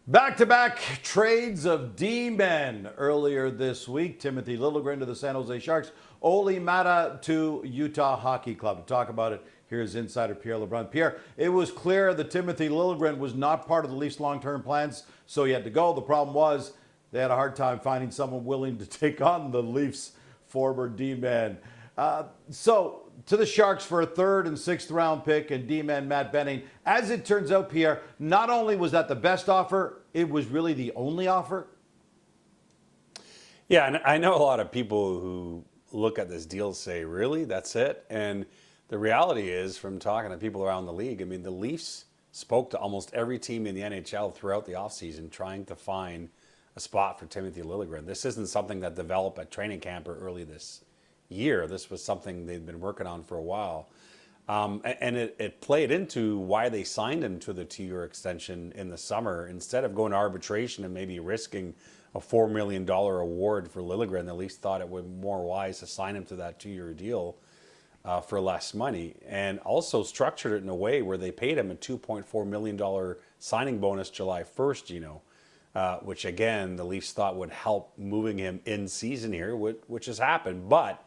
Back-to-back trades of D-Men earlier this week. Timothy Liljegren to the San Jose Sharks. Olli Määttä to Utah Hockey Club. To talk about it, here's insider Pierre LeBrun. Pierre, it was clear that Timothy Liljegren was not part of the Leafs' long-term plans, so he had to go. The problem was they had a hard time finding someone willing to take on the Leafs' former D-Man. So to the Sharks for a third and sixth round pick and D-Man Matt Benning. As it turns out, Pierre, not only was that the best offer, it was really the only offer. Yeah, and I know a lot of people who look at this deal say, really, that's it? And the reality is, from talking to people around the league, I mean, the Leafs spoke to almost every team in the NHL throughout the offseason trying to find a spot for Timothy Liljegren. This isn't something that developed at training camp or early this year. This was something they'd been working on for a while. And it played into why they signed him to the 2-year extension in the summer. Instead of going to arbitration and maybe risking a $4 million award for Liljegren, the Leafs thought it would be more wise to sign him to that 2-year deal for less money, and also structured it in a way where they paid him a $2.4 million signing bonus July 1st, which again, the Leafs thought would help moving him in season here, which has happened. But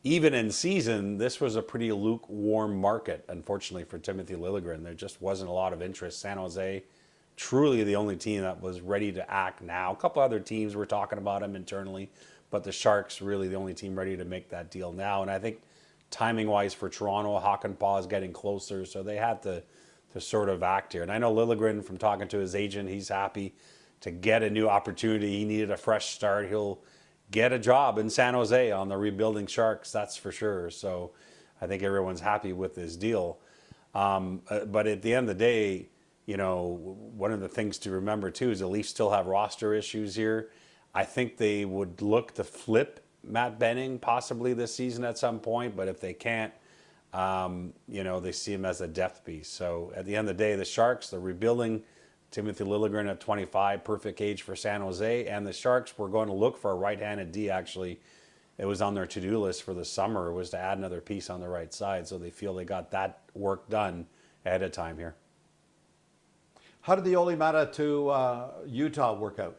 even in season, this was a pretty lukewarm market, unfortunately, for Timothy Liljegren. There just wasn't a lot of interest. San Jose, truly the only team that was ready to act now. A couple other teams were talking about him internally, but the Sharks really the only team ready to make that deal now. And I think timing-wise for Toronto, Hakanpää is getting closer, so they had to sort of act here. And I know Liljegren, from talking to his agent, he's happy to get a new opportunity. He needed a fresh start. He'll get a job in San Jose on the rebuilding Sharks, that's for sure. So I think everyone's happy with this deal. But at the end of the day, one of the things to remember too is the Leafs still have roster issues here. I think they would look to flip Matt Benning possibly this season at some point, but if they can't, they see him as a depth piece. So at the end of the day, the Sharks, they're rebuilding. Timothy Liljegren at 25, perfect age for San Jose. And the Sharks were going to look for a right-handed D, actually. It was on their to-do list for the summer, was to add another piece on the right side. So they feel they got that work done ahead of time here. How did the Olli Määttä to Utah work out?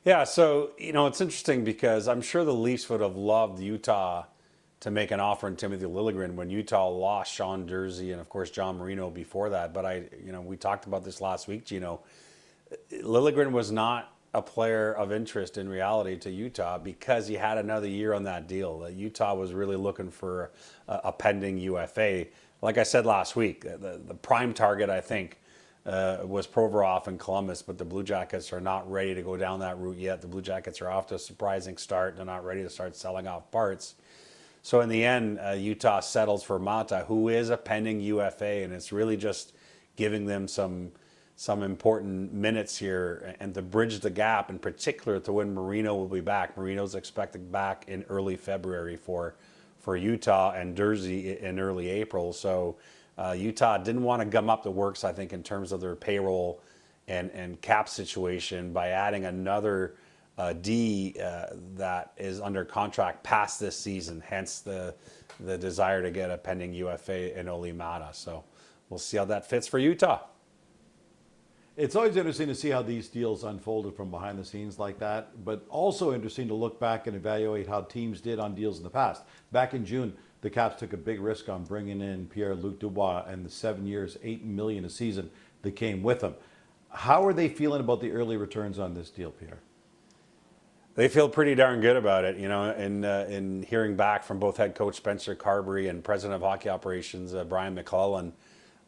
Yeah, so, it's interesting because I'm sure the Leafs would have loved Utah to make an offer on Timothy Liljegren when Utah lost Sean Durzi and, of course, John Marino before that. But we talked about this last week, Gino. Liljegren was not a player of interest in reality to Utah because he had another year on that deal. Utah was really looking for a pending UFA. Like I said last week, the prime target, I think, was Provorov in Columbus, but the Blue Jackets are not ready to go down that route yet. The Blue Jackets are off to a surprising start. They're not ready to start selling off parts. So in the end, Utah settles for Määttä, who is a pending UFA, and it's really just giving them some important minutes here and to bridge the gap, in particular to when Marino will be back. Marino's expected back in early February for Utah, and Durzi in early April. So Utah didn't want to gum up the works, I think, in terms of their payroll and cap situation by adding another D that is under contract past this season, hence the desire to get a pending UFA in Olli Määttä. So we'll see how that fits for Utah. It's always interesting to see how these deals unfolded from behind the scenes like that, but also interesting to look back and evaluate how teams did on deals in the past. Back in June, the Caps took a big risk on bringing in Pierre-Luc Dubois and the 7 years, $8 million a season that came with him. How are they feeling about the early returns on this deal, Pierre? They feel pretty darn good about it, in hearing back from both head coach Spencer Carberry and president of hockey operations Brian McClellan.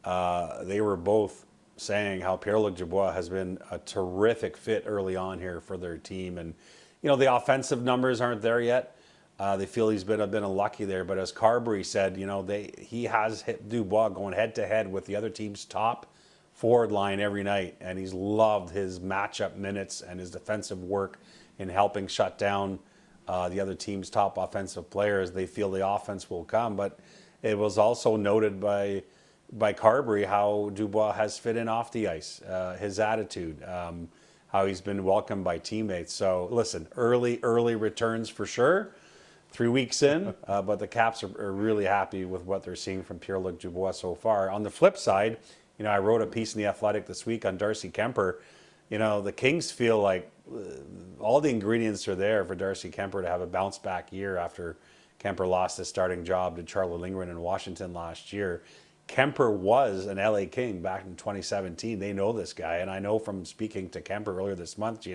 They were both saying how Pierre-Luc Dubois has been a terrific fit early on here for their team. And, the offensive numbers aren't there yet. They feel he's been unlucky there. But as Carberry said, he has hit Dubois going head-to-head with the other team's top forward line every night. And he's loved his matchup minutes and his defensive work in helping shut down the other team's top offensive players. They feel the offense will come. But it was also noted by Carberry how Dubois has fit in off the ice, his attitude, how he's been welcomed by teammates. So listen, early returns for sure. 3 weeks in, but the Caps are really happy with what they're seeing from Pierre-Luc Dubois so far. On the flip side, I wrote a piece in The Athletic this week on Darcy Kemper. The Kings feel like all the ingredients are there for Darcy Kemper to have a bounce back year after Kemper lost his starting job to Pierre LeBrun in Washington last year. Kemper was an LA King back in 2017. They know this guy. And I know from speaking to Kemper earlier this month,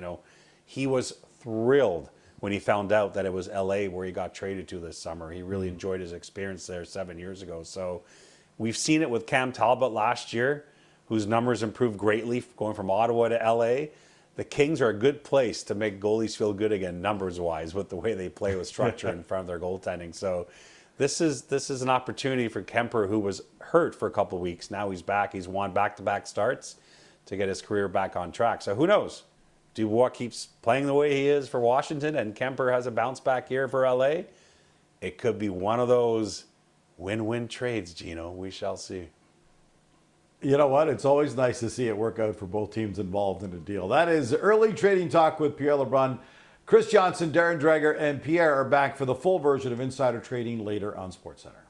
he was thrilled when he found out that it was LA where he got traded to this summer. He really enjoyed his experience there 7 years ago. So we've seen it with Cam Talbot last year, whose numbers improved greatly going from Ottawa to LA. The Kings are a good place to make goalies feel good again, numbers-wise, with the way they play with structure in front of their goaltending. So this is an opportunity for Kemper, who was hurt for a couple of weeks. Now he's back. He's won back-to-back starts to get his career back on track. So who knows? Dubois keeps playing the way he is for Washington, and Kemper has a bounce-back year for LA. It could be one of those win-win trades, Gino. We shall see. You know what? It's always nice to see it work out for both teams involved in a deal. That is Early Trading Talk with Pierre LeBrun. Chris Johnson, Darren Dreger, and Pierre are back for the full version of Insider Trading later on SportsCenter.